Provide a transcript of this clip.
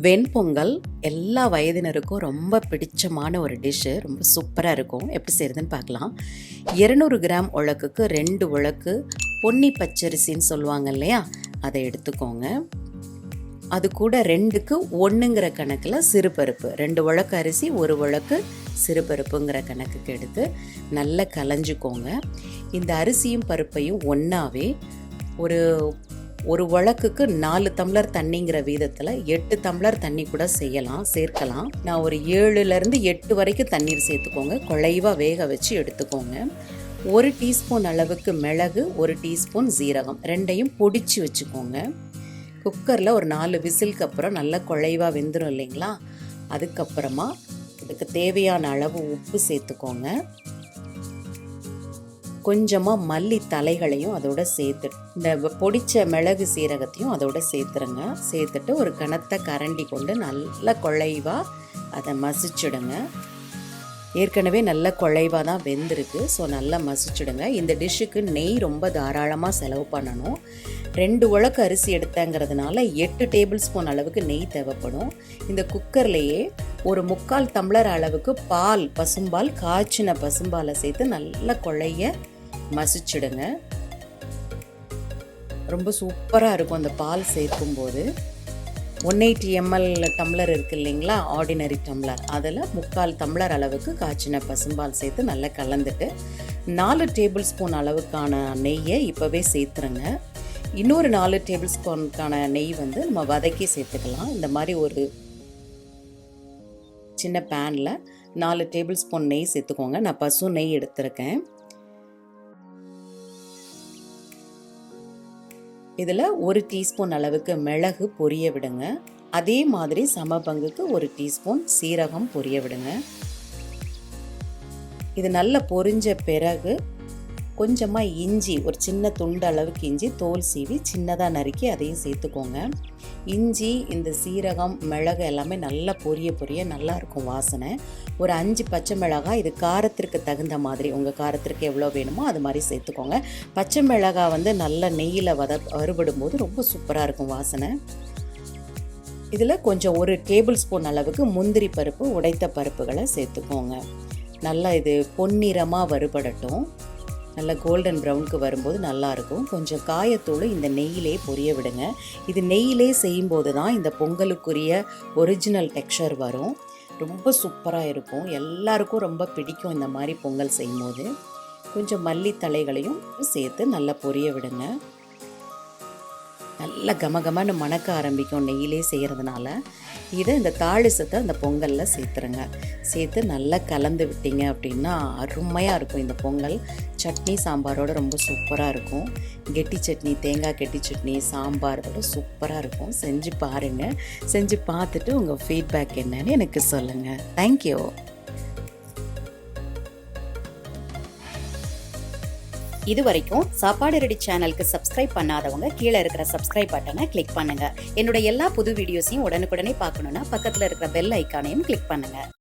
வெண் பொங்கல் எல்லா வயதினருக்கும் ரொம்ப பிடிச்சமான ஒரு டிஷ்ஷு. ரொம்ப சூப்பராக இருக்கும். எப்படி செய்கிறதுன்னு பார்க்கலாம். 200 கிராம் உலக்குக்கு 2 உலக்கு பொன்னி பச்சரிசின்னு சொல்லுவாங்க இல்லையா, அதை எடுத்துக்கோங்க. அது கூட 2க்கு 1ங்கிற கணக்கில் சிறுபருப்பு, 2 உலக்கு அரிசி 1 உலக்கு சிறுபருப்புங்கிற கணக்குக்கு எடுத்து நல்லா கலைஞ்சிக்கோங்க. இந்த அரிசியும் பருப்பையும் ஒன்றாவே ஒரு உலக்குக்கு 4 டம்ளர் தண்ணிங்கிற வீதத்தில் 8 டம்ளர் தண்ணி கூட சேர்க்கலாம். நான் ஒரு 7லேருந்து 8 வரைக்கும் தண்ணீர் சேர்த்துக்கோங்க. குழைவாக வேக வச்சு எடுத்துக்கோங்க. 1 டீஸ்பூன் அளவுக்கு மிளகு, 1 டீஸ்பூன் சீரகம், ரெண்டையும் பொடிச்சு வச்சுக்கோங்க. குக்கரில் ஒரு 4 விசிலுக்கு அப்புறம் நல்லா குழைவாக வெந்துடும் இல்லைங்களா. அதுக்கப்புறமா இதுக்கு தேவையான அளவு உப்பு சேர்த்துக்கோங்க. கொஞ்சமாக மல்லி தலைகளையும் அதோட இந்த பொடிச்ச மிளகு சீரகத்தையும் அதோட சேர்த்துருங்க. சேர்த்துட்டு ஒரு கனத்த கரண்டி கொண்டு நல்லா குழைவாக அதை மசிச்சுடுங்க. ஏற்கனவே நல்ல குழைவாக தான் வெந்திருக்கு, ஸோ நல்லா மசிச்சுடுங்க. இந்த டிஷ்ஷுக்கு நெய் ரொம்ப தாராளமாக செலவு பண்ணணும். 2 உலக்கு அரிசி எடுத்தங்கிறதுனால 8 டேபிள் ஸ்பூன் அளவுக்கு நெய் தேவைப்படும். இந்த குக்கர்லேயே ஒரு 3/4 டம்ளர் அளவுக்கு பசும்பால், காய்ச்சின பசும்பாலை சேர்த்து நல்லா குழைய மசிச்சுடுங்க. ரொம்ப சூப்பராக இருக்கும் அந்த பால் சேர்க்கும்போது. 180 ml டம்ளர் இருக்குது இல்லைங்களா, ஆர்டினரி டம்ளர், அதில் 3/4 டம்ளர் அளவுக்கு காய்ச்சின பசும்பால் சேர்த்து நல்லா கலந்துட்டு 4 டேபிள் ஸ்பூன் அளவுக்கான நெய்யை இப்போவே சேர்த்துருங்க. இன்னொரு 4 டேபிள் ஸ்பூனுக்கான நெய் நம்ம வதக்கி சேர்த்துக்கலாம். இந்த மாதிரி ஒரு சின்ன பேனில் 4 டேபிள் ஸ்பூன் நெய் சேர்த்துக்கோங்க. நான் பசு நெய் எடுத்திருக்கேன். இதில் 1 டீஸ்பூன் அளவுக்கு மிளகு பொரிய விடுங்க. அதே மாதிரி சம பங்குக்கு 1 டீஸ்பூன் சீரகம் பொரிய விடுங்க. இது நல்லா பொரிஞ்ச பிறகு கொஞ்சமாக இஞ்சி, ஒரு சின்ன துண்டு அளவுக்கு இஞ்சி தோல் சீவி சின்னதாக நறுக்கி அதையும் சேர்த்துக்கோங்க. இஞ்சி, இந்த சீரகம், மிளகு எல்லாமே நல்லா பொரிய நல்லா இருக்கும் வாசனை. ஒரு 5 பச்சை மிளகாய், இது காரத்திற்கு தகுந்த மாதிரி உங்கள் காரத்திற்கு எவ்வளோ வேணுமோ அது மாதிரி சேர்த்துக்கோங்க. பச்சை மிளகாய் நல்ல நெய்யில் வறுபடும் போது ரொம்ப சூப்பராக இருக்கும் வாசனை. இதில் கொஞ்சம் 1 டேபிள் ஸ்பூன் அளவுக்கு முந்திரி பருப்பு, உடைத்த பருப்புகளை சேர்த்துக்கோங்க. நல்லா இது பொன்னிறமாக வறுபடட்டும். நல்லா கோல்டன் ப்ரௌனுக்கு வரும்போது நல்லாயிருக்கும். கொஞ்சம் காயத்தூள் இந்த நெய்யிலே பொரிய விடுங்க. இது நெய்யிலே செய்யும்போது தான் இந்த பொங்கலுக்குரிய ஒரிஜினல் டெக்ஸ்சர் வரும். ரொம்ப சூப்பராக இருக்கும். எல்லாருக்கும் ரொம்ப பிடிக்கும் இந்த மாதிரி பொங்கல் செய்யும்போது. கொஞ்சம் மல்லி தலைகளையும் சேர்த்து நல்லா பொரிய விடுங்க. நல்லா கமகமன்னு மணக்க ஆரம்பிக்கும் நெய்யிலே செய்கிறதுனால. இதை இந்த தாளிசத்தை அந்த பொங்கலில் சேர்த்துருங்க. சேர்த்து நல்லா கலந்து விட்டீங்க அப்படின்னா அருமையாக இருக்கும் இந்த பொங்கல். சட்னி சாம்பாரோடு ரொம்ப சூப்பராக இருக்கும். கெட்டி சட்னி, தேங்காய் கெட்டி சட்னி, சாம்பாரோட சூப்பராக இருக்கும். செஞ்சு பாருங்கள். செஞ்சு பார்த்துட்டு உங்கள் ஃபீட்பேக் என்னன்னு எனக்கு சொல்லுங்கள். தேங்க்யூ. இது வரைக்கும் சாப்பாடு ரெடி சேனலுக்கு சப்ஸ்கிரைப் பண்ணாதவங்க கீழே இருக்கிற சப்ஸ்கிரைப் பட்டனை கிளிக் பண்ணுங்க. என்னோட எல்லா புது வீடியோஸையும் உடனுக்குடனே பார்க்கணுன்னா பக்கத்தில் இருக்கிற பெல் ஐக்கானையும் கிளிக் பண்ணுங்க.